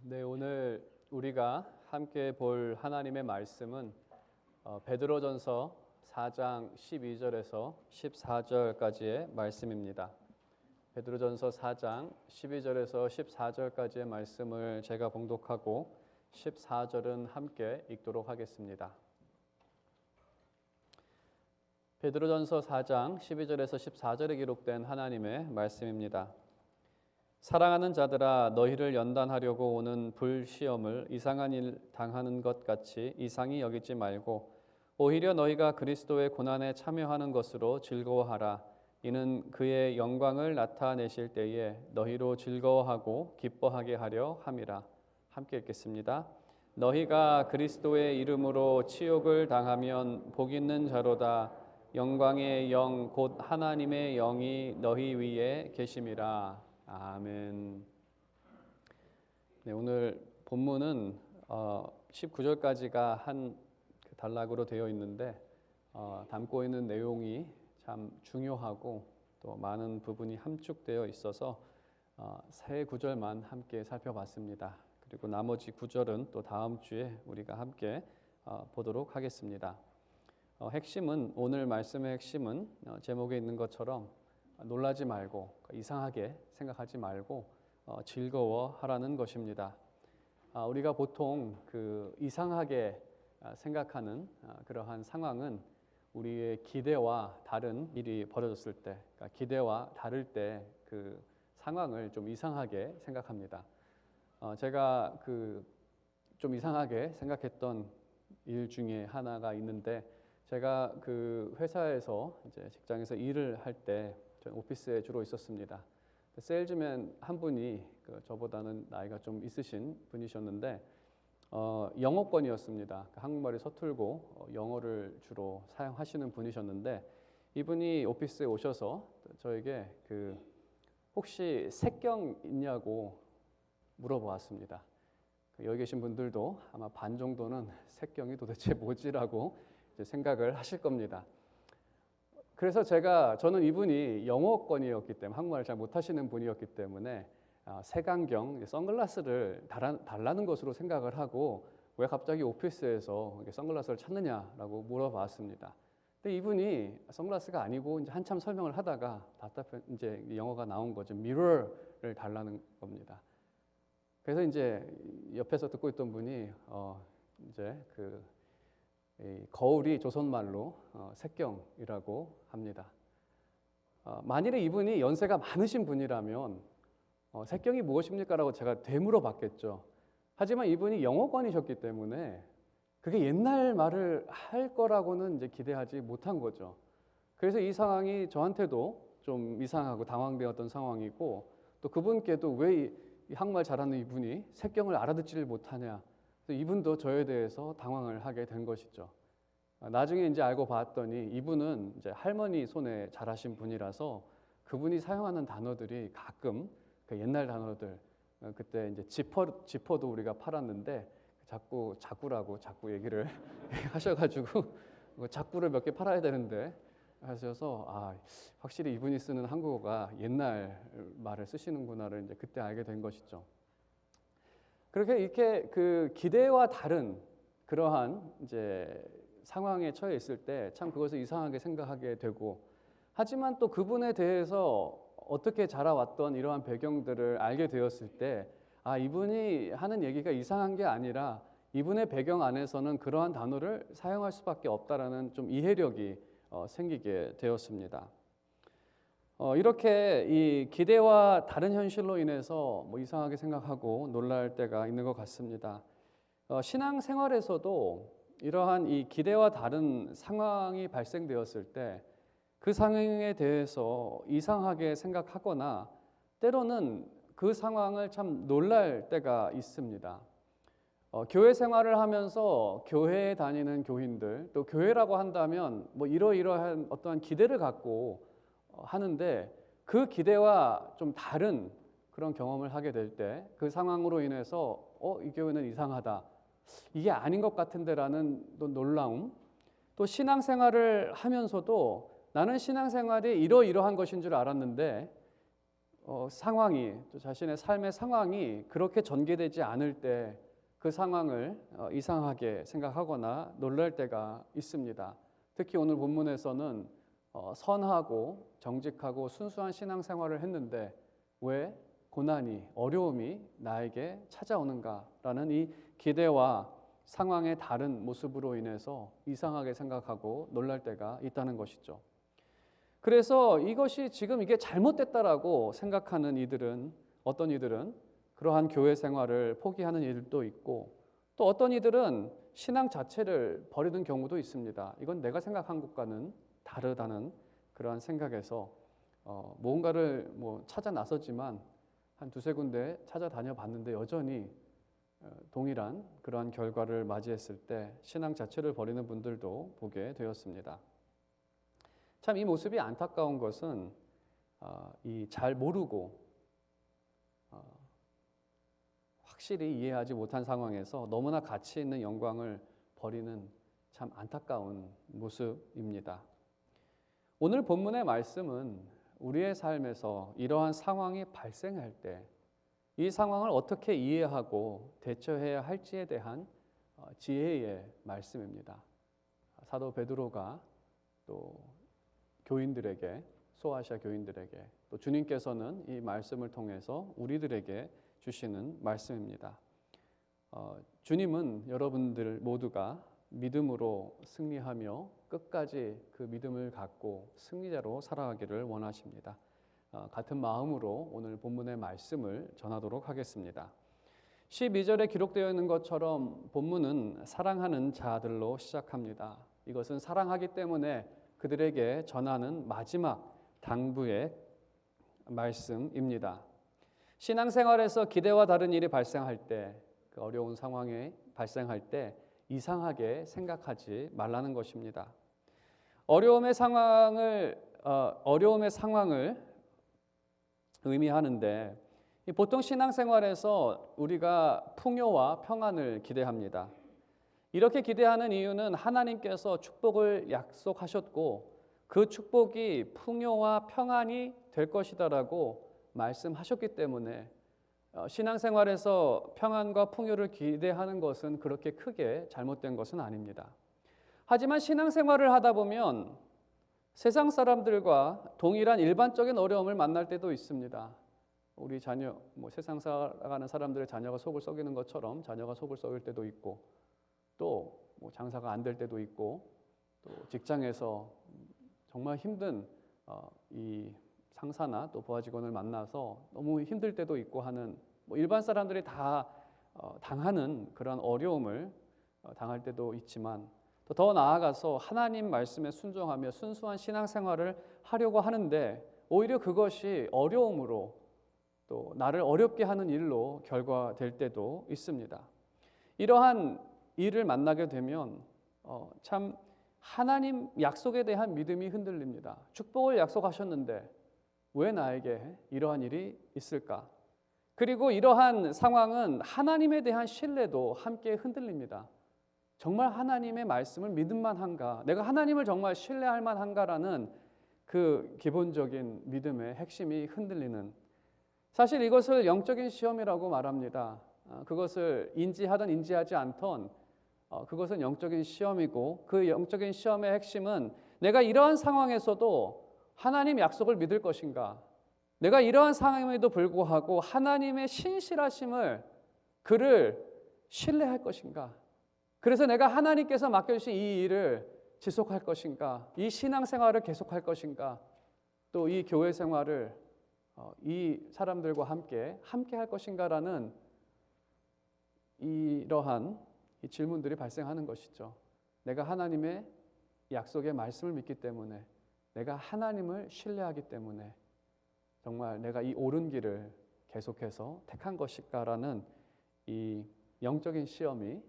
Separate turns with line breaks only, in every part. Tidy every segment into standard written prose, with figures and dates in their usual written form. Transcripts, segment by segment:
네, 오늘 우리가 함께 볼 하나님의 말씀은 베드로전서 4장 12절에서 14절까지의 말씀입니다. 베드로전서 4장 12절에서 14절까지의 말씀을 제가 봉독하고 14절은 함께 읽도록 하겠습니다. 베드로전서 4장 12절에서 14절에 기록된 하나님의 말씀입니다. 사랑하는 자들아, 너희를 연단하려고 오는 불시험을 이상한 일 당하는 것 같이 이상히 여기지 말고 오히려 너희가 그리스도의 고난에 참여하는 것으로 즐거워하라. 이는 그의 영광을 나타내실 때에 너희로 즐거워하고 기뻐하게 하려 함이라. 함께 읽겠습니다. 너희가 그리스도의 이름으로 치욕을 당하면 복 있는 자로다. 영광의 영 곧 하나님의 영이 너희 위에 계심이라. 아멘. 네, 오늘 본문은 19절까지가 한 단락으로 되어 있는데 담고 있는 내용이 참 중요하고 또 많은 부분이 함축되어 있어서 세 구절만 함께 살펴봤습니다. 그리고 나머지 구절은 또 다음 주에 우리가 함께 보도록 하겠습니다. 핵심은 오늘 말씀의 핵심은 제목에 있는 것처럼 놀라지 말고 이상하게 생각하지 말고 즐거워하라는 것입니다. 우리가 보통 그 이상하게 생각하는 그러한 상황은 우리의 기대와 다른 일이 벌어졌을 때, 그러니까 기대와 다를 때 그 상황을 좀 이상하게 생각합니다. 제가 좀 이상하게 생각했던 일 중에 하나가 있는데, 제가 그 회사에서 이제 직장에서 일을 할 때 오피스에 주로 있었습니다. 세일즈맨 한 분이 저보다는 나이가 좀 있으신 분이셨는데 영어권이었습니다. 한국말이 서툴고 영어를 주로 사용하시는 분이셨는데, 이분이 오피스에 오셔서 저에게 혹시 색경 있냐고 물어보았습니다. 여기 계신 분들도 아마 반 정도는 색경이 도대체 뭐지라고 이제 생각을 하실 겁니다. 그래서 저는 이분이 영어권이었기 때문에, 한국말을 잘 못하시는 분이었기 때문에 색안경, 선글라스를 달라는 것으로 생각을 하고 왜 갑자기 오피스에서 선글라스를 찾느냐라고 물어봤습니다. 근데 이분이 선글라스가 아니고 이제 한참 설명을 하다가 답답해 이제 영어가 나온 거죠. mirror를 달라는 겁니다. 그래서 이제 옆에서 듣고 있던 분이 이제 거울이 조선말로 색경이라고 합니다. 만일에 이분이 연세가 많으신 분이라면 색경이 무엇입니까? 라고 제가 되물어봤겠죠. 하지만 이분이 영어권이셨기 때문에 그게 옛날 말을 할 거라고는 이제 기대하지 못한 거죠. 그래서 이 상황이 저한테도 좀 이상하고 당황되었던 상황이고, 또 그분께도 왜 이 한국말 잘하는 이분이 색경을 알아듣지를 못하냐, 이분도 저에 대해서 당황을 하게 된 것이죠. 나중에 이제 알고 봤더니 이분은 이제 할머니 손에 자라신 분이라서 그분이 사용하는 단어들이 가끔 그 옛날 단어들, 그때 이제 지퍼도 우리가 팔았는데 자꾸 자꾸라고 자꾸 얘기를 하셔가지고 자꾸를 몇 개 팔아야 되는데 하셔서 확실히 이분이 쓰는 한국어가 옛날 말을 쓰시는구나를 이제 그때 알게 된 것이죠. 그렇게 이렇게 그 기대와 다른 그러한 이제 상황에 처해 있을 때 참 그것을 이상하게 생각하게 되고, 하지만 또 그분에 대해서 어떻게 자라왔던 이러한 배경들을 알게 되었을 때 이분이 하는 얘기가 이상한 게 아니라 이분의 배경 안에서는 그러한 단어를 사용할 수밖에 없다라는 좀 이해력이 생기게 되었습니다. 이렇게 이 기대와 다른 현실로 인해서 이상하게 생각하고 놀랄 때가 있는 것 같습니다. 신앙생활에서도 이러한 이 기대와 다른 상황이 발생되었을 때 그 상황에 대해서 이상하게 생각하거나 때로는 그 상황을 참 놀랄 때가 있습니다. 교회 생활을 하면서 교회에 다니는 교인들, 또 교회라고 한다면 이러이러한 어떠한 기대를 갖고 하는데 그 기대와 좀 다른 그런 경험을 하게 될 때 그 상황으로 인해서 이 교회는 이상하다, 이게 아닌 것 같은데라는 또 놀라움, 또 신앙생활을 하면서도 나는 신앙생활이 이러이러한 것인 줄 알았는데 상황이, 또 자신의 삶의 상황이 그렇게 전개되지 않을 때 그 상황을 이상하게 생각하거나 놀랄 때가 있습니다. 특히 오늘 본문에서는 선하고 정직하고 순수한 신앙생활을 했는데 왜 고난이, 어려움이 나에게 찾아오는가라는 이 기대와 상황의 다른 모습으로 인해서 이상하게 생각하고 놀랄 때가 있다는 것이죠. 그래서 이것이 지금 이게 잘못됐다라고 생각하는 이들은, 어떤 이들은 그러한 교회 생활을 포기하는 일도 있고, 또 어떤 이들은 신앙 자체를 버리는 경우도 있습니다. 이건 내가 생각한 것과는 다르다는 그러한 생각에서 무언가를 찾아 나섰지만 한 두세 군데 찾아다녀 봤는데 여전히 동일한 그러한 결과를 맞이했을 때 신앙 자체를 버리는 분들도 보게 되었습니다. 참 이 모습이 안타까운 것은 이 잘 모르고 확실히 이해하지 못한 상황에서 너무나 가치 있는 영광을 버리는 참 안타까운 모습입니다. 오늘 본문의 말씀은 우리의 삶에서 이러한 상황이 발생할 때 이 상황을 어떻게 이해하고 대처해야 할지에 대한 지혜의 말씀입니다. 사도 베드로가 또 교인들에게, 소아시아 교인들에게, 또 주님께서는 이 말씀을 통해서 우리들에게 주시는 말씀입니다. 주님은 여러분들 모두가 믿음으로 승리하며 끝까지 그 믿음을 갖고 승리자로 살아가기를 원하십니다. 같은 마음으로 오늘 본문의 말씀을 전하도록 하겠습니다. 12절에 기록되어 있는 것처럼 본문은 사랑하는 자들로 시작합니다. 이것은 사랑하기 때문에 그들에게 전하는 마지막 당부의 말씀입니다. 신앙생활에서 기대와 다른 일이 발생할 때, 그 어려운 상황이 발생할 때 이상하게 생각하지 말라는 것입니다. 어려움의 상황을 의미하는데 보통 신앙생활에서 우리가 풍요와 평안을 기대합니다. 이렇게 기대하는 이유는 하나님께서 축복을 약속하셨고 그 축복이 풍요와 평안이 될 것이다라고 말씀하셨기 때문에 신앙생활에서 평안과 풍요를 기대하는 것은 그렇게 크게 잘못된 것은 아닙니다. 하지만 신앙생활을 하다 보면 세상 사람들과 동일한 일반적인 어려움을 만날 때도 있습니다. 우리 자녀, 세상 살아가는 사람들의 자녀가 속을 썩이는 것처럼 자녀가 속을 썩일 때도 있고, 또 장사가 안 될 때도 있고, 또 직장에서 정말 힘든 이 상사나 또 부하 직원을 만나서 너무 힘들 때도 있고 하는 일반 사람들이 다 당하는 그런 어려움을 당할 때도 있지만, 또 더 나아가서 하나님 말씀에 순종하며 순수한 신앙생활을 하려고 하는데 오히려 그것이 어려움으로 또 나를 어렵게 하는 일로 결과될 때도 있습니다. 이러한 일을 만나게 되면 참 하나님 약속에 대한 믿음이 흔들립니다. 축복을 약속하셨는데 왜 나에게 이러한 일이 있을까? 그리고 이러한 상황은 하나님에 대한 신뢰도 함께 흔들립니다. 정말 하나님의 말씀을 믿음만 한가? 내가 하나님을 정말 신뢰할 만한가라는 그 기본적인 믿음의 핵심이 흔들리는, 사실 이것을 영적인 시험이라고 말합니다. 그것을 인지하든 인지하지 않던 그것은 영적인 시험이고, 그 영적인 시험의 핵심은 내가 이러한 상황에서도 하나님 약속을 믿을 것인가? 내가 이러한 상황임에도 불구하고 하나님의 신실하심을, 그를 신뢰할 것인가? 그래서 내가 하나님께서 맡겨주신 이 일을 지속할 것인가? 이 신앙생활을 계속할 것인가? 또 이 교회 생활을 이 사람들과 함께 할 것인가라는 이러한 이 질문들이 발생하는 것이죠. 내가 하나님의 약속의 말씀을 믿기 때문에, 내가 하나님을 신뢰하기 때문에 정말 내가 이 옳은 길을 계속해서 택한 것일까라는 이 영적인 시험이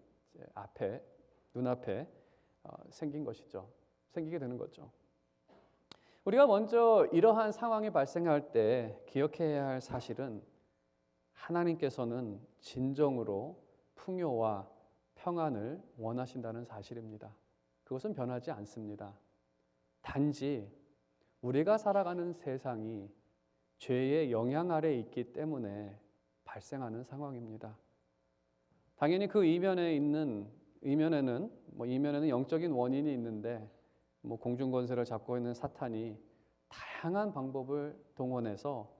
눈앞에 생기게 되는 거죠. 우리가 먼저 이러한 상황이 발생할 때 기억해야 할 사실은 하나님께서는 진정으로 풍요와 평안을 원하신다는 사실입니다. 그것은 변하지 않습니다. 단지 우리가 살아가는 세상이 죄의 영향 아래에 있기 때문에 발생하는 상황입니다. 당연히 그 이면에는 영적인 원인이 있는데 공중 권세를 잡고 있는 사탄이 다양한 방법을 동원해서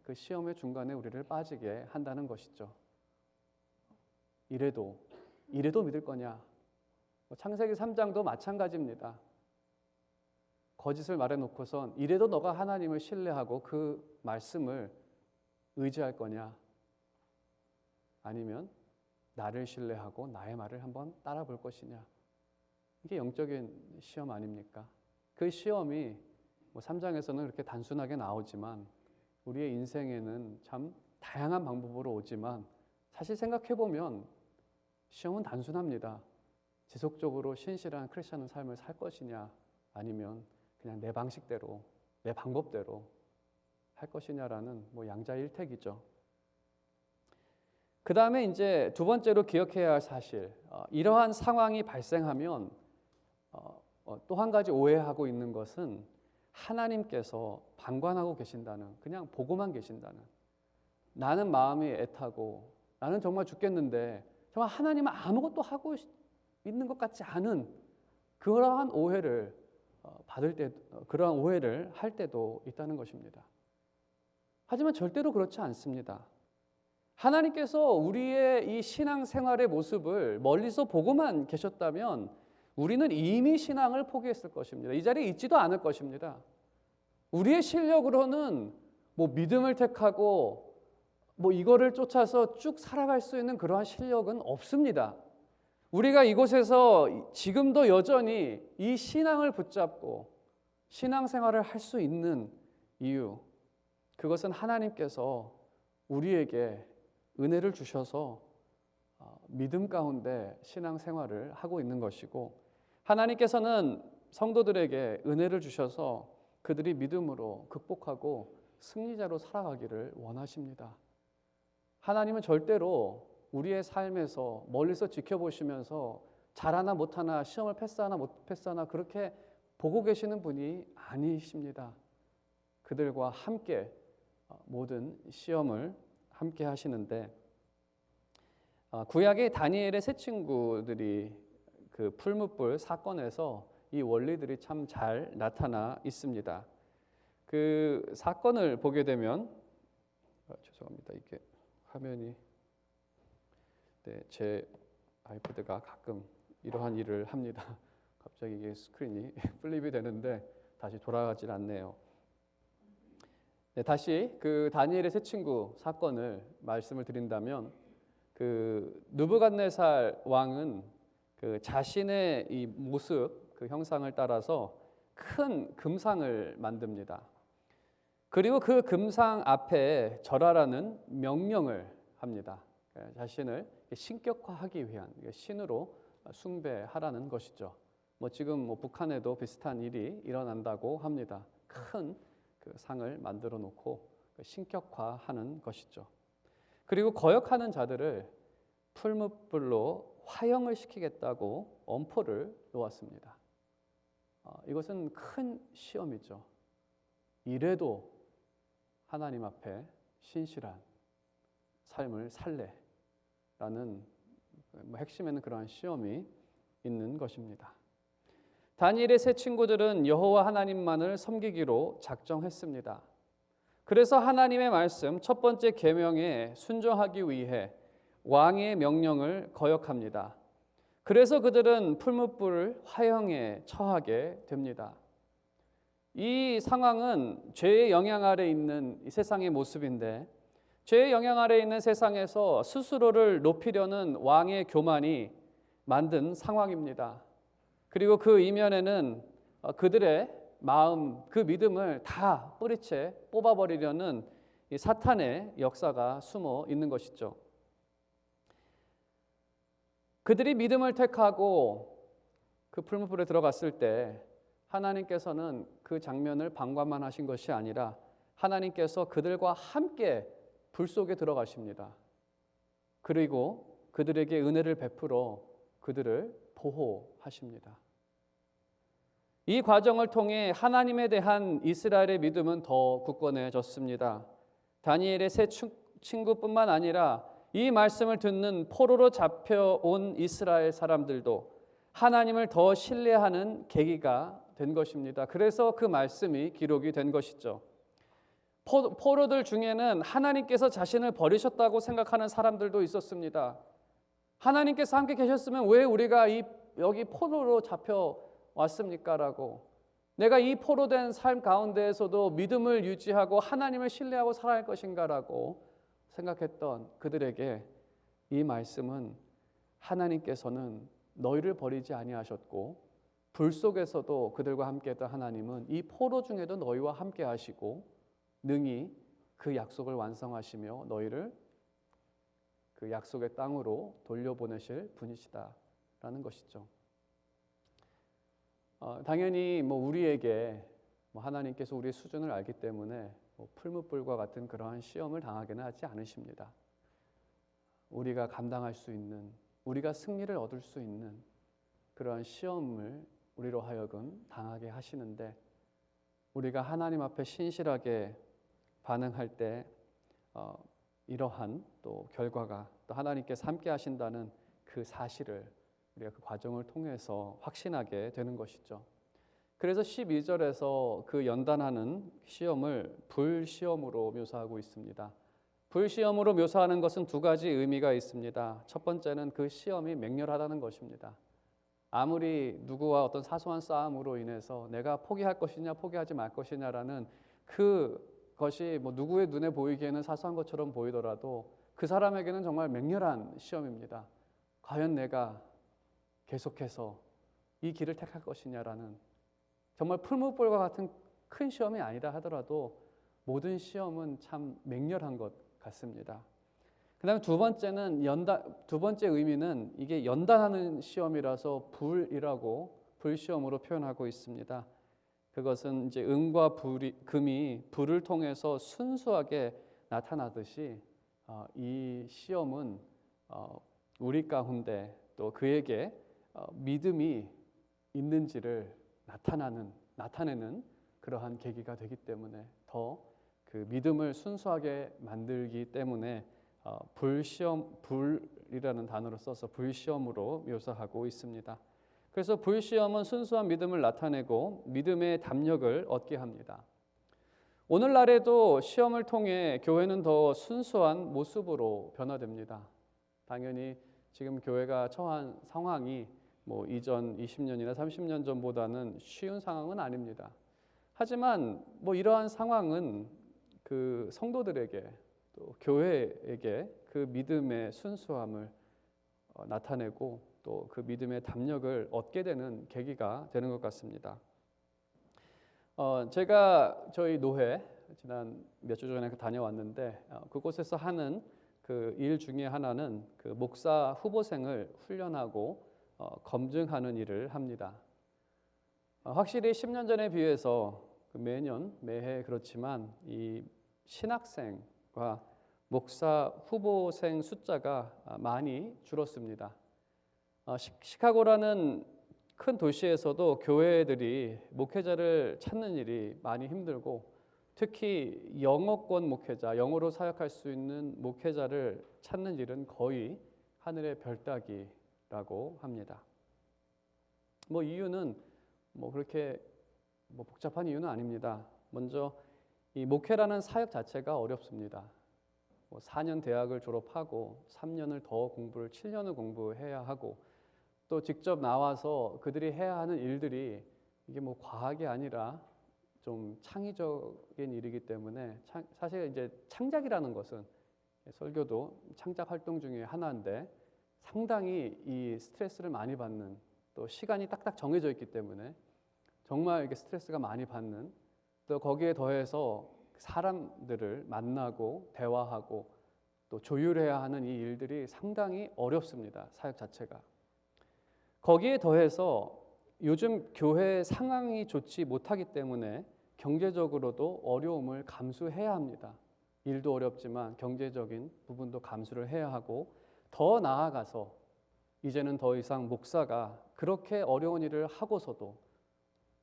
그 시험의 중간에 우리를 빠지게 한다는 것이죠. 이래도 믿을 거냐? 창세기 3장도 마찬가지입니다. 거짓을 말해놓고선 이래도 너가 하나님을 신뢰하고 그 말씀을 의지할 거냐? 아니면 나를 신뢰하고 나의 말을 한번 따라 볼 것이냐? 이게 영적인 시험 아닙니까? 그 시험이 3장에서는 그렇게 단순하게 나오지만 우리의 인생에는 참 다양한 방법으로 오지만 사실 생각해보면 시험은 단순합니다. 지속적으로 신실한 크리스천 삶을 살 것이냐 아니면 그냥 내 방식대로 내 방법대로 할 것이냐라는 양자일택이죠. 그 다음에 이제 두 번째로 기억해야 할 사실, 이러한 상황이 발생하면 또 한 가지 오해하고 있는 것은 하나님께서 방관하고 계신다는, 그냥 보고만 계신다는, 나는 마음이 애타고 나는 정말 죽겠는데 정말 하나님은 아무것도 하고 있는 것 같지 않은 그러한 오해를 그러한 오해를 할 때도 있다는 것입니다. 하지만 절대로 그렇지 않습니다. 하나님께서 우리의 이 신앙생활의 모습을 멀리서 보고만 계셨다면 우리는 이미 신앙을 포기했을 것입니다. 이 자리에 있지도 않을 것입니다. 우리의 실력으로는 믿음을 택하고 이거를 쫓아서 쭉 살아갈 수 있는 그러한 실력은 없습니다. 우리가 이곳에서 지금도 여전히 이 신앙을 붙잡고 신앙생활을 할 수 있는 이유, 그것은 하나님께서 우리에게 은혜를 주셔서 믿음 가운데 신앙생활을 하고 있는 것이고, 하나님께서는 성도들에게 은혜를 주셔서 그들이 믿음으로 극복하고 승리자로 살아가기를 원하십니다. 하나님은 절대로 우리의 삶에서 멀리서 지켜보시면서 잘하나 못하나, 시험을 패스하나 못 패스하나 그렇게 보고 계시는 분이 아니십니다. 그들과 함께 모든 시험을 함께 하시는데, 구약의 다니엘의 세 친구들이 그 풀무불 사건에서 이 원리들이 참 잘 나타나 있습니다. 그 사건을 보게 되면 죄송합니다. 이게 화면이 제 아이패드가 가끔 이러한 일을 합니다. 갑자기 이게 스크린이 플립이 되는데 다시 돌아가질 않네요. 다시 그 다니엘의 세 친구 사건을 말씀을 드린다면, 그 느부갓네살 왕은 그 자신의 이 모습, 그 형상을 따라서 큰 금상을 만듭니다. 그리고 그 금상 앞에 절하라는 명령을 합니다. 자신을 신격화하기 위한, 신으로 숭배하라는 것이죠. 지금 북한에도 비슷한 일이 일어난다고 합니다. 큰 그 상을 만들어 놓고 신격화하는 것이죠. 그리고 거역하는 자들을 풀무불로 화형을 시키겠다고 엄포를 놓았습니다. 이것은 큰 시험이죠. 이래도 하나님 앞에 신실한 삶을 살래라는 핵심에는 그러한 시험이 있는 것입니다. 다니엘의 세 친구들은 여호와 하나님만을 섬기기로 작정했습니다. 그래서 하나님의 말씀 첫 번째 계명에 순종하기 위해 왕의 명령을 거역합니다. 그래서 그들은 풀무불 화형에 처하게 됩니다. 이 상황은 죄의 영향 아래 있는 이 세상의 모습인데, 죄의 영향 아래 있는 세상에서 스스로를 높이려는 왕의 교만이 만든 상황입니다. 그리고 그 이면에는 그들의 마음, 그 믿음을 다 뿌리채 뽑아버리려는 이 사탄의 역사가 숨어 있는 것이죠. 그들이 믿음을 택하고 그 풀무불에 들어갔을 때 하나님께서는 그 장면을 방관만 하신 것이 아니라 하나님께서 그들과 함께 불 속에 들어가십니다. 그리고 그들에게 은혜를 베풀어 그들을 보호하십니다. 이 과정을 통해 하나님에 대한 이스라엘의 믿음은 더 굳건해졌습니다. 다니엘의 세 친구뿐만 아니라 이 말씀을 듣는 포로로 잡혀온 이스라엘 사람들도 하나님을 더 신뢰하는 계기가 된 것입니다. 그래서 그 말씀이 기록이 된 것이죠. 포로들 중에는 하나님께서 자신을 버리셨다고 생각하는 사람들도 있었습니다. 하나님께서 함께 계셨으면 왜 우리가 여기 포로로 잡혀왔습니까? 라고. 내가 이 포로된 삶 가운데에서도 믿음을 유지하고 하나님을 신뢰하고 살아갈 것인가? 라고 생각했던 그들에게 이 말씀은 하나님께서는 너희를 버리지 아니하셨고 불 속에서도 그들과 함께했던 하나님은 이 포로 중에도 너희와 함께 하시고 능히 그 약속을 완성하시며 너희를 그 약속의 땅으로 돌려보내실 분이시다라는 것이죠. 당연히 우리에게 하나님께서 우리의 수준을 알기 때문에 풀무불과 같은 그러한 시험을 당하게는 하지 않으십니다. 우리가 감당할 수 있는, 우리가 승리를 얻을 수 있는 그러한 시험을 우리로 하여금 당하게 하시는데 우리가 하나님 앞에 신실하게 반응할 때 이러한 또 결과가 또 하나님께서 함께 하신다는 그 사실을 우리가 그 과정을 통해서 확신하게 되는 것이죠. 그래서 12절에서 그 연단하는 시험을 불시험으로 묘사하고 있습니다. 불시험으로 묘사하는 것은 두 가지 의미가 있습니다. 첫 번째는 그 시험이 맹렬하다는 것입니다. 아무리 누구와 어떤 사소한 싸움으로 인해서 내가 포기할 것이냐 포기하지 말 것이냐라는 그것이 누구의 눈에 보이기에는 사소한 것처럼 보이더라도 그 사람에게는 정말 맹렬한 시험입니다. 과연 내가 계속해서 이 길을 택할 것이냐라는 정말 풀무불과 같은 큰 시험이 아니다 하더라도 모든 시험은 참 맹렬한 것 같습니다. 그다음에 두 번째 의미는 이게 연단하는 시험이라서 불시험으로 표현하고 있습니다. 그것은 이제 은과 금이 불을 통해서 순수하게 나타나듯이 이 시험은 우리 가운데 또 그에게 믿음이 있는지를 나타내는 그러한 계기가 되기 때문에 더 그 믿음을 순수하게 만들기 때문에 불이라는 단어를 써서 불시험으로 묘사하고 있습니다. 그래서 불시험은 순수한 믿음을 나타내고 믿음의 담력을 얻게 합니다. 오늘날에도 시험을 통해 교회는 더 순수한 모습으로 변화됩니다. 당연히 지금 교회가 처한 상황이 이전 20년이나 30년 전보다는 쉬운 상황은 아닙니다. 하지만 이러한 상황은 그 성도들에게 또 교회에게 그 믿음의 순수함을 나타내고 또 그 믿음의 담력을 얻게 되는 계기가 되는 것 같습니다. 제가 저희 노회 지난 몇 주 전에 다녀왔는데 그곳에서 하는 그 일 중에 하나는 그 목사 후보생을 훈련하고 검증하는 일을 합니다. 확실히 10년 전에 비해서 매해 그렇지만 이 신학생과 목사 후보생 숫자가 많이 줄었습니다. 시카고라는 큰 도시에서도 교회들이 목회자를 찾는 일이 많이 힘들고 특히 영어권 목회자, 영어로 사역할 수 있는 목회자를 찾는 일은 거의 하늘의 별 따기라고 합니다. 이유는 그렇게 복잡한 이유는 아닙니다. 먼저 이 목회라는 사역 자체가 어렵습니다. 4년 대학을 졸업하고 3년을 더 공부를 7년을 공부해야 하고 또 직접 나와서 그들이 해야 하는 일들이 이게 과학이 아니라 좀 창의적인 일이기 때문에 사실 이제 창작이라는 것은 설교도 창작 활동 중에 하나인데 상당히 이 스트레스를 많이 받는 또 시간이 딱딱 정해져 있기 때문에 정말 이게 스트레스가 많이 받는 또 거기에 더해서 사람들을 만나고 대화하고 또 조율해야 하는 이 일들이 상당히 어렵습니다. 사역 자체가. 거기에 더해서 요즘 교회 상황이 좋지 못하기 때문에 경제적으로도 어려움을 감수해야 합니다. 일도 어렵지만 경제적인 부분도 감수를 해야 하고 더 나아가서 이제는 더 이상 목사가 그렇게 어려운 일을 하고서도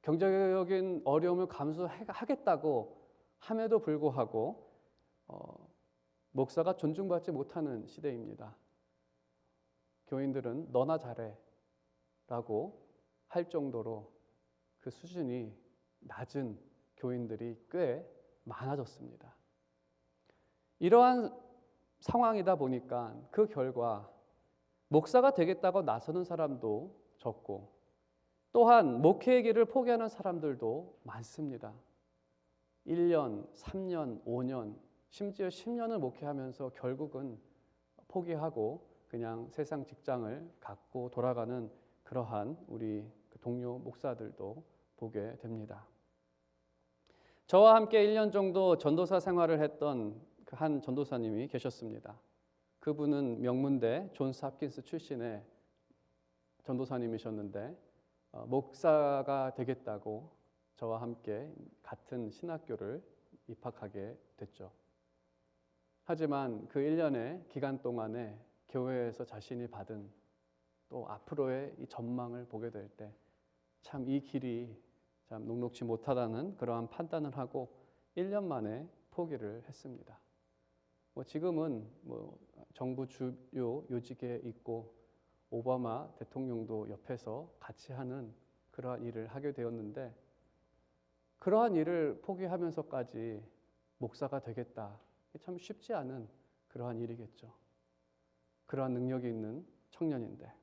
경제적인 어려움을 감수하겠다고 함에도 불구하고 목사가 존중받지 못하는 시대입니다. 교인들은 너나 잘해 라고 할 정도로 그 수준이 낮은 교인들이 꽤 많아졌습니다. 이러한 상황이다 보니까 그 결과 목사가 되겠다고 나서는 사람도 적고 또한 목회의 길을 포기하는 사람들도 많습니다. 1년, 3년, 5년, 심지어 10년을 목회하면서 결국은 포기하고 그냥 세상 직장을 갖고 돌아가는 그러한 우리 동료 목사들도 보게 됩니다. 저와 함께 1년 정도 전도사 생활을 했던 그 한 전도사님이 계셨습니다. 그분은 명문대 존스 홉킨스 출신의 전도사님이셨는데 목사가 되겠다고 저와 함께 같은 신학교를 입학하게 됐죠. 하지만 그 1년의 기간 동안에 교회에서 자신이 받은 또 앞으로의 이 전망을 보게 될 때 참 이 길이 참 녹록지 못하다는 그러한 판단을 하고 1년 만에 포기를 했습니다. 지금은 정부 주요 요직에 있고 오바마 대통령도 옆에서 같이 하는 그러한 일을 하게 되었는데 그러한 일을 포기하면서까지 목사가 되겠다. 참 쉽지 않은 그러한 일이겠죠. 그러한 능력이 있는 청년인데.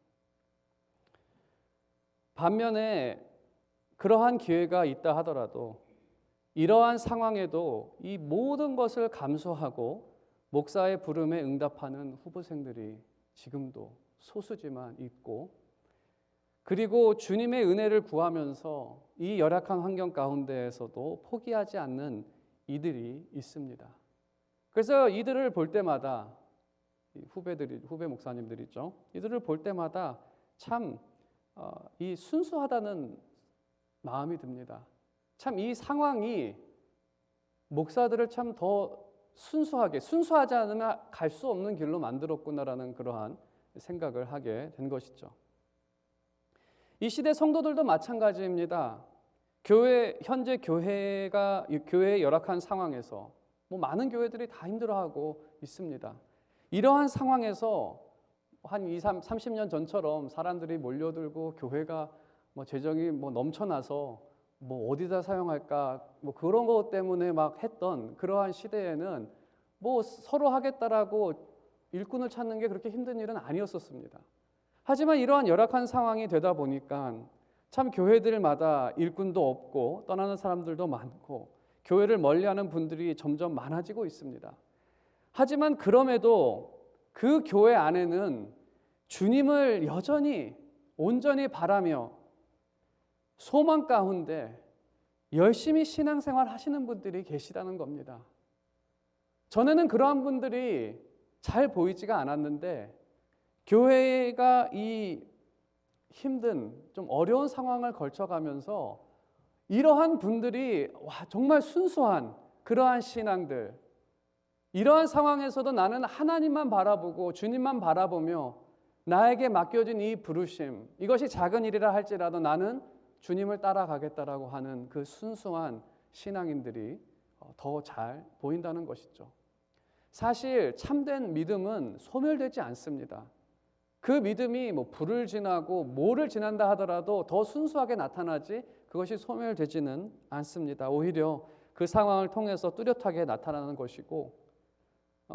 반면에 그러한 기회가 있다 하더라도 이러한 상황에도 이 모든 것을 감수하고 목사의 부름에 응답하는 후보생들이 지금도 소수지만 있고 그리고 주님의 은혜를 구하면서 이 열악한 환경 가운데에서도 포기하지 않는 이들이 있습니다. 그래서 이들을 볼 때마다 후배 목사님들이죠. 이들을 볼 때마다 참 이 순수하다는 마음이 듭니다. 참 이 상황이 목사들을 참 더 순수하지 않으면 갈 수 없는 길로 만들었구나라는 그러한 생각을 하게 된 것이죠. 이 시대 성도들도 마찬가지입니다. 현재 교회의 열악한 상황에서 많은 교회들이 다 힘들어하고 있습니다. 이러한 상황에서 한 30년 전처럼 사람들이 몰려들고 교회가 재정이 넘쳐나서 어디다 사용할까 그런 것 때문에 막 했던 그러한 시대에는 서로 하겠다라고 일꾼을 찾는 게 그렇게 힘든 일은 아니었었습니다. 하지만 이러한 열악한 상황이 되다 보니까 참 교회들마다 일꾼도 없고 떠나는 사람들도 많고 교회를 멀리하는 분들이 점점 많아지고 있습니다. 하지만 그럼에도 그 교회 안에는 주님을 여전히 온전히 바라며 소망 가운데 열심히 신앙생활 하시는 분들이 계시다는 겁니다. 전에는 그러한 분들이 잘 보이지가 않았는데 교회가 이 힘든 좀 어려운 상황을 거쳐가면서 이러한 분들이 정말 순수한 그러한 신앙들, 이러한 상황에서도 나는 하나님만 바라보고 주님만 바라보며 나에게 맡겨진 이 부르심, 이것이 작은 일이라 할지라도 나는 주님을 따라가겠다라고 하는 그 순수한 신앙인들이 더 잘 보인다는 것이죠. 사실 참된 믿음은 소멸되지 않습니다. 그 믿음이 불을 지나고 뭐를 지난다 하더라도 더 순수하게 나타나지 그것이 소멸되지는 않습니다. 오히려 그 상황을 통해서 뚜렷하게 나타나는 것이고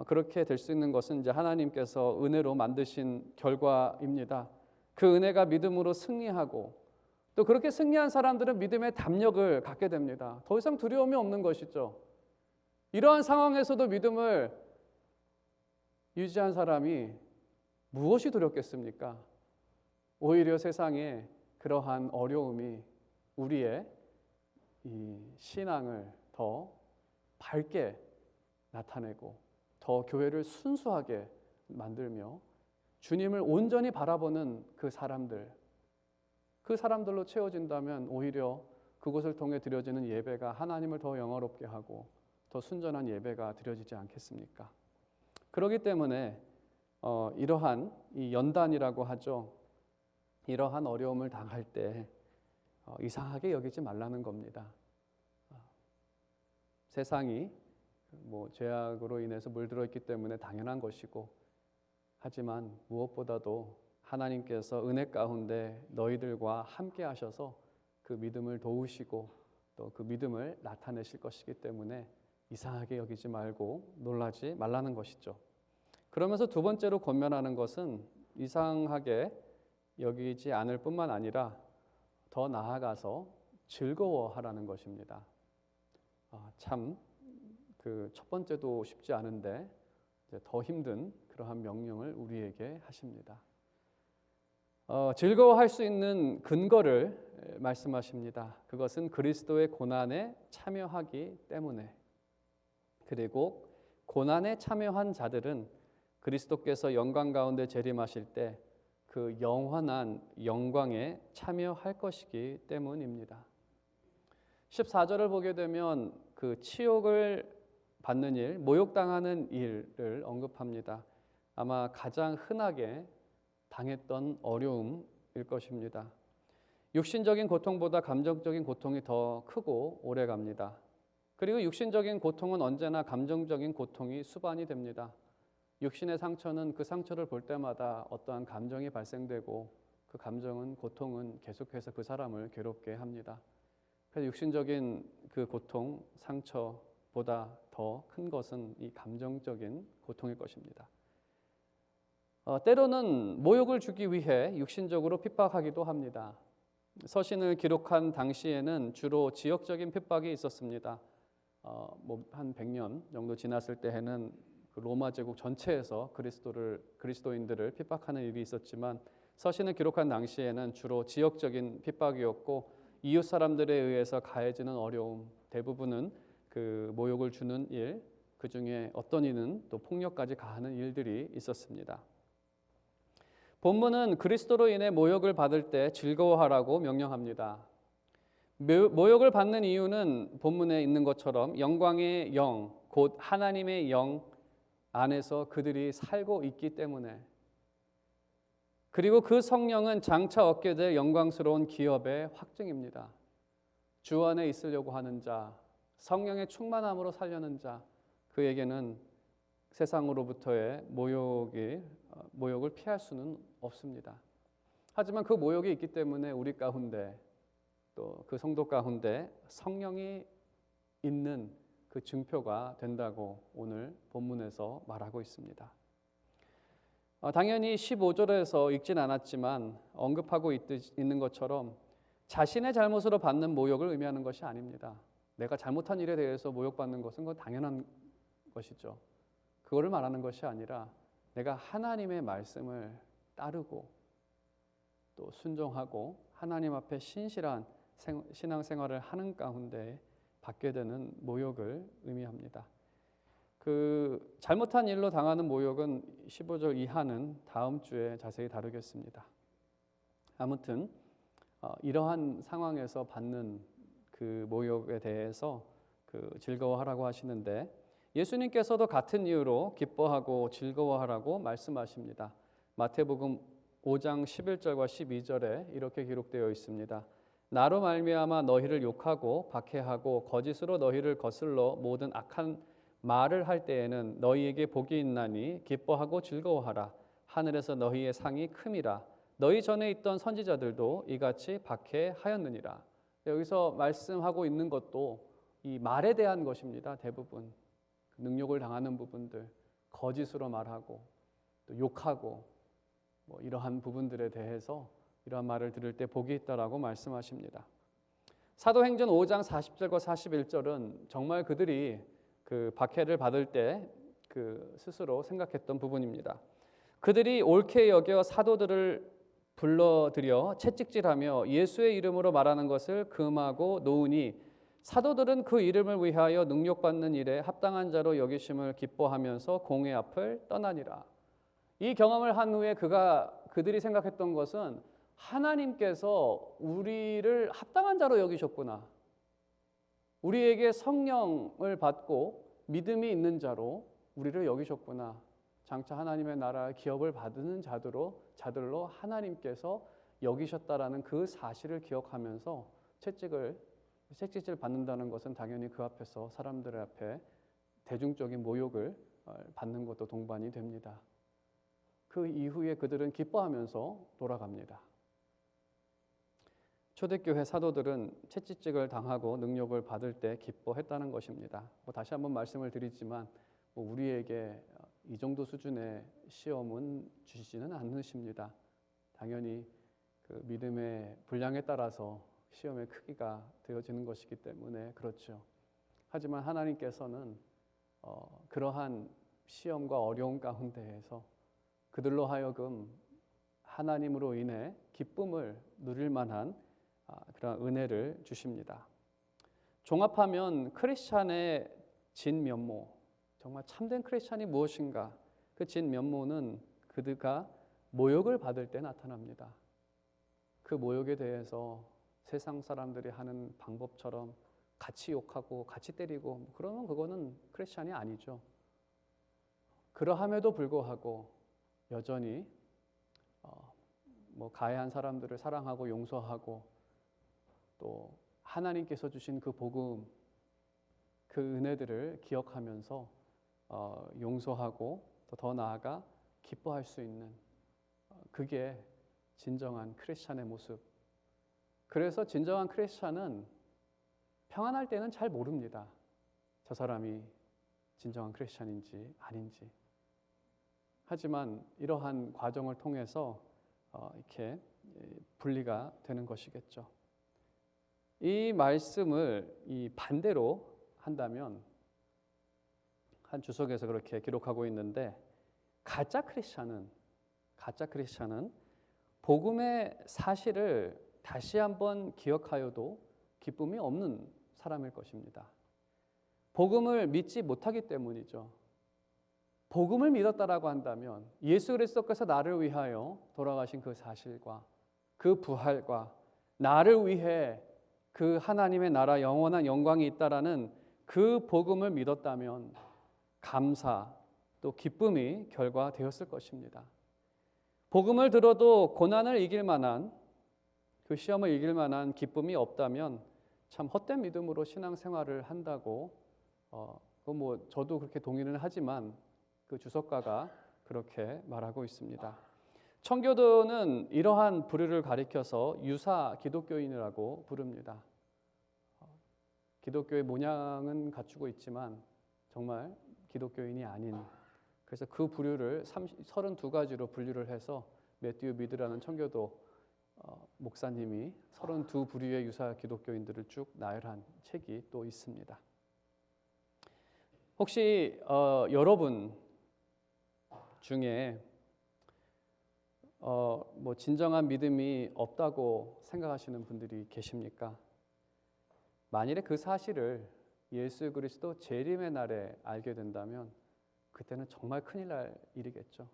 그렇게 될 수 있는 것은 이제 하나님께서 은혜로 만드신 결과입니다. 그 은혜가 믿음으로 승리하고 또 그렇게 승리한 사람들은 믿음의 담력을 갖게 됩니다. 더 이상 두려움이 없는 것이죠. 이러한 상황에서도 믿음을 유지한 사람이 무엇이 두렵겠습니까? 오히려 세상에 그러한 어려움이 우리의 이 신앙을 더 밝게 나타내고 더 교회를 순수하게 만들며 주님을 온전히 바라보는 그 사람들로 채워진다면 오히려 그곳을 통해 드려지는 예배가 하나님을 더 영화롭게 하고 더 순전한 예배가 드려지지 않겠습니까? 그렇기 때문에 이러한 이 연단이라고 하죠. 이러한 어려움을 당할 때 이상하게 여기지 말라는 겁니다. 세상이 죄악으로 인해서 물들어 있기 때문에 당연한 것이고, 하지만 무엇보다도 하나님께서 은혜 가운데 너희들과 함께 하셔서 그 믿음을 도우시고 또 그 믿음을 나타내실 것이기 때문에 이상하게 여기지 말고 놀라지 말라는 것이죠. 그러면서 두 번째로 권면하는 것은 이상하게 여기지 않을 뿐만 아니라 더 나아가서 즐거워하라는 것입니다. 참 그 첫 번째도 쉽지 않은데 이제 더 힘든 그러한 명령을 우리에게 하십니다. 즐거워할 수 있는 근거를 말씀하십니다. 그것은 그리스도의 고난에 참여하기 때문에, 그리고 고난에 참여한 자들은 그리스도께서 영광 가운데 재림하실 때 그 영원한 영광에 참여할 것이기 때문입니다. 14절을 보게 되면 그 치욕을 받는 일, 모욕당하는 일을 언급합니다. 아마 가장 흔하게 당했던 어려움일 것입니다. 육신적인 고통보다 감정적인 고통이 더 크고 오래 갑니다. 그리고 육신적인 고통은 언제나 감정적인 고통이 수반이 됩니다. 육신의 상처는 그 상처를 볼 때마다 어떠한 감정이 발생되고 그 감정은, 고통은 계속해서 그 사람을 괴롭게 합니다. 그래서 육신적인 그 고통, 상처보다 더 큰 것은 이 감정적인 고통일 것입니다. 때로는 모욕을 주기 위해 육신적으로 핍박하기도 합니다. 서신을 기록한 당시에는 주로 지역적인 핍박이 있었습니다. 한 100년 정도 지났을 때에는 그 로마 제국 전체에서 그리스도인들을 핍박하는 일이 있었지만, 서신을 기록한 당시에는 주로 지역적인 핍박이었고, 이웃 사람들에 의해서 가해지는 어려움, 대부분은 그 모욕을 주는 일, 그 중에 어떤 이는 또 폭력까지 가하는 일들이 있었습니다. 본문은 그리스도로 인해 모욕을 받을 때 즐거워하라고 명령합니다. 모욕을 받는 이유는 본문에 있는 것처럼 영광의 영, 곧 하나님의 영 안에서 그들이 살고 있기 때문에, 그리고 그 성령은 장차 얻게 될 영광스러운 기업의 확증입니다. 주 안에 있으려고 하는 자, 성령의 충만함으로 살려는 자, 그에게는 세상으로부터의 모욕을 피할 수는 없습니다. 하지만 그 모욕이 있기 때문에 우리 가운데, 또 그 성도 가운데 성령이 있는 그 증표가 된다고 오늘 본문에서 말하고 있습니다. 당연히 15절에서 읽진 않았지만 언급하고 있는 것처럼 자신의 잘못으로 받는 모욕을 의미하는 것이 아닙니다. 내가 잘못한 일에 대해서 모욕받는 것은 그건 당연한 것이죠. 그거를 말하는 것이 아니라 내가 하나님의 말씀을 따르고 또 순종하고 하나님 앞에 신실한 신앙생활을 하는 가운데 받게 되는 모욕을 의미합니다. 그 잘못한 일로 당하는 모욕은 15절 이하는 다음 주에 자세히 다루겠습니다. 아무튼 이러한 상황에서 받는 그 모욕에 대해서 즐거워하라고 하시는데, 예수님께서도 같은 이유로 기뻐하고 즐거워하라고 말씀하십니다. 마태복음 5장 11절과 12절에 이렇게 기록되어 있습니다. 나로 말미암아 너희를 욕하고 박해하고 거짓으로 너희를 거슬러 모든 악한 말을 할 때에는 너희에게 복이 있나니 기뻐하고 즐거워하라. 하늘에서 너희의 상이 큼이라. 너희 전에 있던 선지자들도 이같이 박해하였느니라. 여기서 말씀하고 있는 것도 이 말에 대한 것입니다. 대부분 능욕을 당하는 부분들, 거짓으로 말하고 또 욕하고 이러한 부분들에 대해서 이러한 말을 들을 때 복이 있다라고 말씀하십니다. 사도행전 5장 40절과 41절은 정말 그들이 그 박해를 받을 때 그 스스로 생각했던 부분입니다. 그들이 옳게 여겨 사도들을 불러들여 채찍질하며 예수의 이름으로 말하는 것을 금하고 놓으니 사도들은 그 이름을 위하여 능욕받는 일에 합당한 자로 여기심을 기뻐하면서 공회 앞을 떠나니라. 이 경험을 한 후에 그들이 생각했던 것은 하나님께서 우리를 합당한 자로 여기셨구나. 우리에게 성령을 받고 믿음이 있는 자로 우리를 여기셨구나. 장차 하나님의 나라의 기업을 받는 자들로 하나님께서 여기셨다라는 그 사실을 기억하면서 채찍질 받는다는 것은 당연히 그 앞에서 사람들 앞에 대중적인 모욕을 받는 것도 동반이 됩니다. 그 이후에 그들은 기뻐하면서 돌아갑니다. 초대교회 사도들은 채찍질을 당하고 능욕을 받을 때 기뻐했다는 것입니다. 다시 한번 말씀을 드리지만 우리에게 이 정도 수준의 시험은 주시지는 않으십니다. 당연히 그 믿음의 분량에 따라서 시험의 크기가 되어지는 것이기 때문에 그렇죠. 하지만 하나님께서는 그러한 시험과 어려움 가운데에서 그들로 하여금 하나님으로 인해 기쁨을 누릴 만한 그런 은혜를 주십니다. 종합하면 크리스찬의 진면모, 정말 참된 크리스찬이 무엇인가? 그 진면모는 그들가 모욕을 받을 때 나타납니다. 그 모욕에 대해서 세상 사람들이 하는 방법처럼 같이 욕하고 같이 때리고 그러면 그거는 크리스찬이 아니죠. 그러함에도 불구하고 여전히 가해한 사람들을 사랑하고 용서하고 또 하나님께서 주신 그 복음, 그 은혜들을 기억하면서 용서하고 또 더 나아가 기뻐할 수 있는 그게 진정한 크리스찬의 모습. 그래서 진정한 크리스찬은 평안할 때는 잘 모릅니다. 저 사람이 진정한 크리스찬인지 아닌지. 하지만 이러한 과정을 통해서 이렇게 분리가 되는 것이겠죠. 이 말씀을 이 반대로 한다면 한 주석에서 그렇게 기록하고 있는데 가짜 크리스찬은 복음의 사실을 다시 한번 기억하여도 기쁨이 없는 사람일 것입니다. 복음을 믿지 못하기 때문이죠. 복음을 믿었다라고 한다면 예수 그리스도께서 나를 위하여 돌아가신 그 사실과 그 부활과 나를 위해 그 하나님의 나라 영원한 영광이 있다라는 그 복음을 믿었다면 감사 또 기쁨이 결과되었을 것입니다. 복음을 들어도 고난을 이길 만한 그 시험을 이길 만한 기쁨이 없다면 참 헛된 믿음으로 신앙생활을 한다고 저도 그렇게 동의는 하지만 그 주석가가 그렇게 말하고 있습니다. 청교도는 이러한 부류를 가리켜서 유사 기독교인이라고 부릅니다. 기독교의 모양은 갖추고 있지만 정말 기독교인이 아닌, 그래서 그 부류를 32가지로 분류를 해서 매튜 미드라는 청교도 목사님이 32부류의 유사 기독교인들을 쭉 나열한 책이 또 있습니다. 혹시 여러분 중에 진정한 믿음이 없다고 생각하시는 분들이 계십니까? 만일에 그 사실을 예수 그리스도 재림의 날에 알게 된다면 그때는 정말 큰일 날 일이겠죠.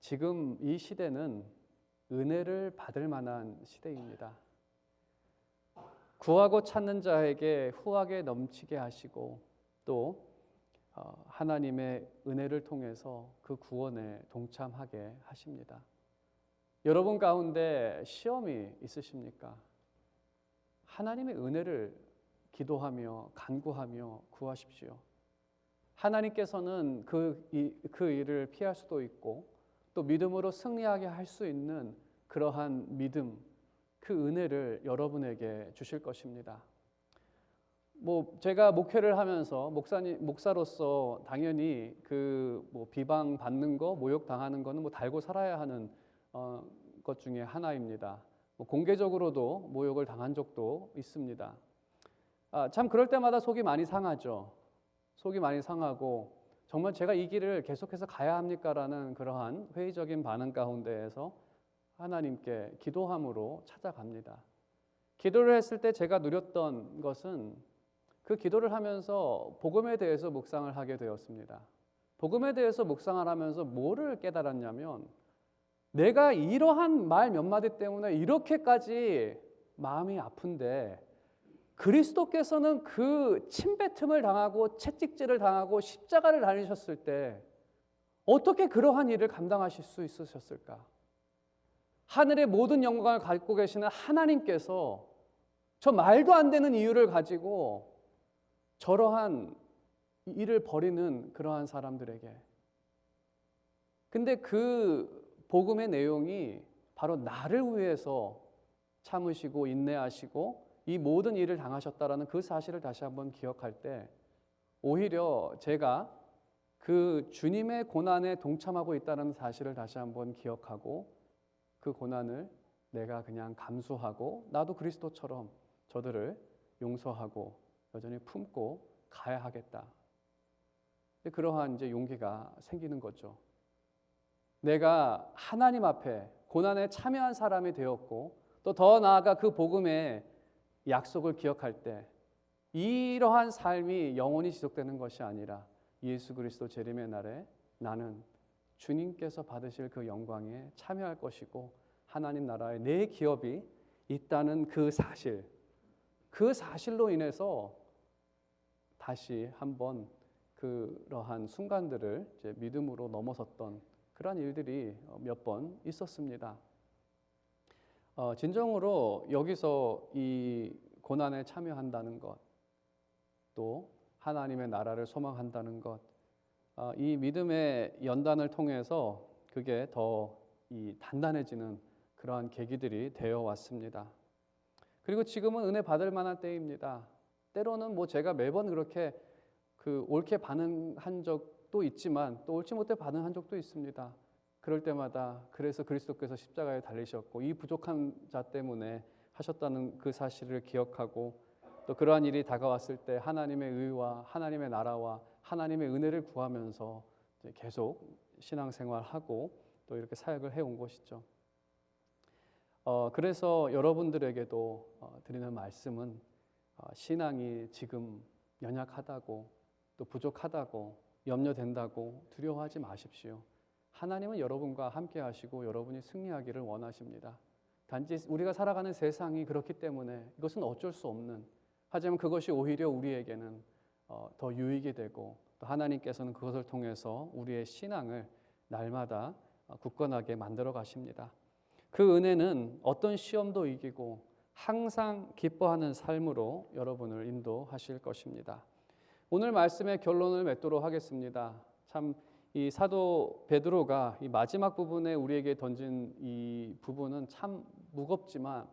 지금 이 시대는 은혜를 받을 만한 시대입니다. 구하고 찾는 자에게 후하게 넘치게 하시고 또 하나님의 은혜를 통해서 그 구원에 동참하게 하십니다. 여러분 가운데 시험이 있으십니까? 하나님의 은혜를 기도하며 간구하며 구하십시오. 하나님께서는 그 일을 피할 수도 있고 또 믿음으로 승리하게 할 수 있는 그러한 믿음, 그 은혜를 여러분에게 주실 것입니다. 제가 목회를 하면서 목사로서 당연히 비방 받는 거, 모욕 당하는 거는 달고 살아야 하는 것 중에 하나입니다. 공개적으로도 모욕을 당한 적도 있습니다. 참 그럴 때마다 속이 많이 상하죠. 속이 많이 상하고 정말 제가 이 길을 계속해서 가야 합니까라는 그러한 회의적인 반응 가운데에서 하나님께 기도함으로 찾아갑니다. 기도를 했을 때 제가 누렸던 것은 그 기도를 하면서 복음에 대해서 묵상을 하게 되었습니다. 복음에 대해서 묵상을 하면서 뭐를 깨달았냐면 내가 이러한 말 몇 마디 때문에 이렇게까지 마음이 아픈데 그리스도께서는 그 침뱉음을 당하고 채찍질을 당하고 십자가를 달리셨을 때 어떻게 그러한 일을 감당하실 수 있으셨을까? 하늘의 모든 영광을 갖고 계시는 하나님께서 저 말도 안 되는 이유를 가지고 저러한 일을 벌이는 그러한 사람들에게, 근데 그 복음의 내용이 바로 나를 위해서 참으시고 인내하시고 이 모든 일을 당하셨다라는 그 사실을 다시 한번 기억할 때, 오히려 제가 그 주님의 고난에 동참하고 있다는 사실을 다시 한번 기억하고 그 고난을 내가 그냥 감수하고 나도 그리스도처럼 저들을 용서하고 여전히 품고 가야 하겠다. 그러한 이제 용기가 생기는 거죠. 내가 하나님 앞에 고난에 참여한 사람이 되었고 또 더 나아가 그 복음의 약속을 기억할 때 이러한 삶이 영원히 지속되는 것이 아니라 예수 그리스도 재림의 날에 나는 주님께서 받으실 그 영광에 참여할 것이고 하나님 나라에 내 기업이 있다는 그 사실, 그 사실로 인해서 다시 한번 그러한 순간들을 이제 믿음으로 넘어섰던 그러한 일들이 몇 번 있었습니다. 진정으로 여기서 이 고난에 참여한다는 것, 또 하나님의 나라를 소망한다는 것, 이 믿음의 연단을 통해서 그게 더 단단해지는 그러한 계기들이 되어 왔습니다. 그리고 지금은 은혜 받을 만한 때입니다. 때로는 뭐 제가 매번 그렇게 옳게 반응한 적도 있지만 또 옳지 못해 반응한 적도 있습니다. 그럴 때마다 그래서 그리스도께서 십자가에 달리셨고 이 부족한 자 때문에 하셨다는 그 사실을 기억하고 또 그러한 일이 다가왔을 때 하나님의 의와 하나님의 나라와 하나님의 은혜를 구하면서 계속 신앙생활하고 또 이렇게 사역을 해온 것이죠. 그래서 여러분들에게도 드리는 말씀은 신앙이 지금 연약하다고 또 부족하다고 염려된다고 두려워하지 마십시오. 하나님은 여러분과 함께 하시고 여러분이 승리하기를 원하십니다. 단지 우리가 살아가는 세상이 그렇기 때문에 이것은 어쩔 수 없는, 하지만 그것이 오히려 우리에게는 더 유익이 되고 또 하나님께서는 그것을 통해서 우리의 신앙을 날마다 굳건하게 만들어 가십니다. 그 은혜는 어떤 시험도 이기고 항상 기뻐하는 삶으로 여러분을 인도하실 것입니다. 오늘 말씀의 결론을 맺도록 하겠습니다. 참 이 사도 베드로가 이 마지막 부분에 우리에게 던진 이 부분은 참 무겁지만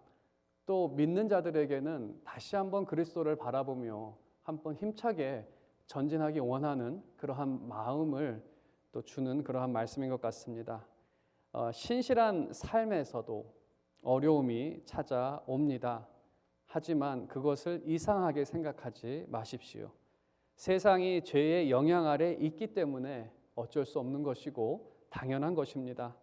또 믿는 자들에게는 다시 한번 그리스도를 바라보며 한번 힘차게 전진하기 원하는 그러한 마음을 또 주는 그러한 말씀인 것 같습니다. 신실한 삶에서도 어려움이 찾아옵니다. 하지만 그것을 이상하게 생각하지 마십시오. 세상이 죄의 영향 아래 있기 때문에 어쩔 수 없는 것이고 당연한 것입니다.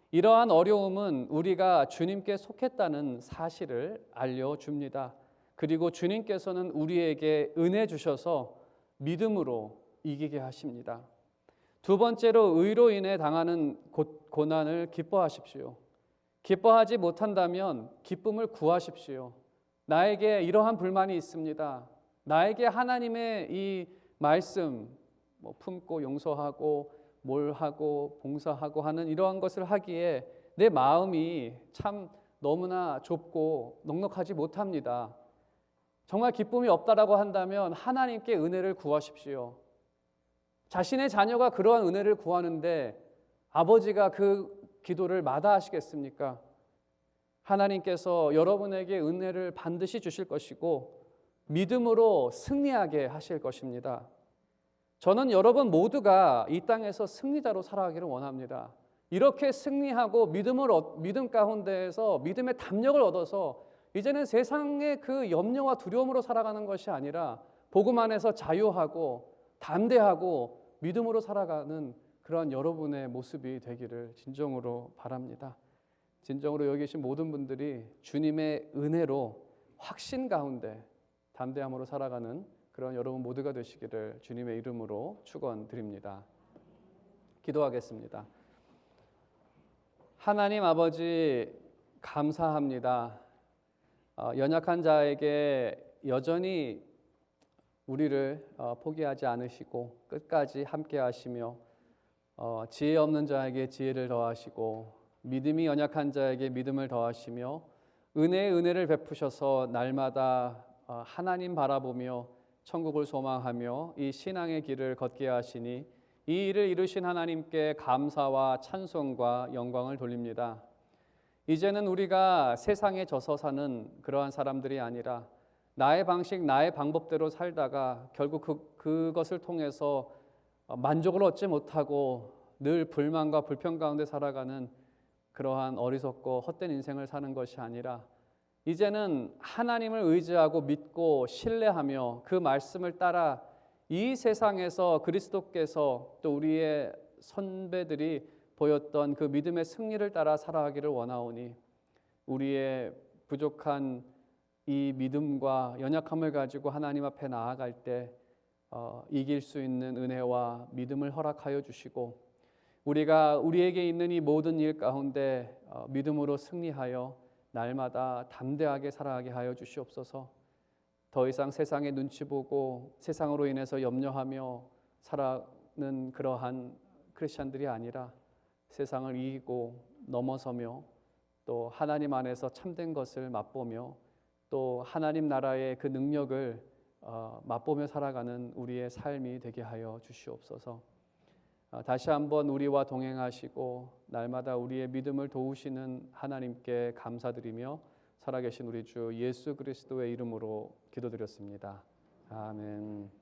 이러한 어려움은 우리가 주님께 속했다는 사실을 알려줍니다. 그리고 주님께서는 우리에게 은혜 주셔서 믿음으로 이기게 하십니다. 두 번째로 의로 인해 당하는 고난을 기뻐하십시오. 기뻐하지 못한다면 기쁨을 구하십시오. 나에게 이러한 불만이 있습니다. 나에게 하나님의 이 말씀 품고 용서하고 뭘 하고 봉사하고 하는 이러한 것을 하기에 내 마음이 참 너무나 좁고 넉넉하지 못합니다. 정말 기쁨이 없다라고 한다면 하나님께 은혜를 구하십시오. 자신의 자녀가 그러한 은혜를 구하는데 아버지가 그 기도를 마다하시겠습니까? 하나님께서 여러분에게 은혜를 반드시 주실 것이고 믿음으로 승리하게 하실 것입니다. 저는 여러분 모두가 이 땅에서 승리자로 살아가기를 원합니다. 이렇게 승리하고 믿음 가운데에서 믿음의 담력을 얻어서 이제는 세상의 그 염려와 두려움으로 살아가는 것이 아니라 복음 안에서 자유하고 담대하고 믿음으로 살아가는 그러한 여러분의 모습이 되기를 진정으로 바랍니다. 진정으로 여기 계신 모든 분들이 주님의 은혜로 확신 가운데 담대함으로 살아가는 그런 여러분 모두가 되시기를 주님의 이름으로 축원드립니다. 기도하겠습니다. 하나님 아버지 감사합니다. 연약한 자에게 여전히 우리를 포기하지 않으시고 끝까지 함께 하시며 지혜 없는 자에게 지혜를 더하시고 믿음이 연약한 자에게 믿음을 더하시며 은혜에 은혜를 베푸셔서 날마다 하나님 바라보며 천국을 소망하며 이 신앙의 길을 걷게 하시니 이 일을 이루신 하나님께 감사와 찬송과 영광을 돌립니다. 이제는 우리가 세상에 져서 사는 그러한 사람들이 아니라 나의 방식, 나의 방법대로 살다가 결국 그것을 통해서 만족을 얻지 못하고 늘 불만과 불평 가운데 살아가는 그러한 어리석고 헛된 인생을 사는 것이 아니라 이제는 하나님을 의지하고 믿고 신뢰하며 그 말씀을 따라 이 세상에서 그리스도께서 또 우리의 선배들이 보였던 그 믿음의 승리를 따라 살아가기를 원하오니 우리의 부족한 이 믿음과 연약함을 가지고 하나님 앞에 나아갈 때 이길 수 있는 은혜와 믿음을 허락하여 주시고 우리가 우리에게 있는 이 모든 일 가운데 믿음으로 승리하여 날마다 담대하게 살아가게 하여 주시옵소서. 더 이상 세상의 눈치 보고 세상으로 인해서 염려하며 살아가는 그러한 크리스찬들이 아니라 세상을 이기고 넘어서며 또 하나님 안에서 참된 것을 맛보며 또 하나님 나라의 그 능력을 맛보며 살아가는 우리의 삶이 되게 하여 주시옵소서. 다시 한번 우리와 동행하시고 날마다 우리의 믿음을 도우시는 하나님께 감사드리며 살아계신 우리 주 예수 그리스도의 이름으로 기도드렸습니다. 아멘.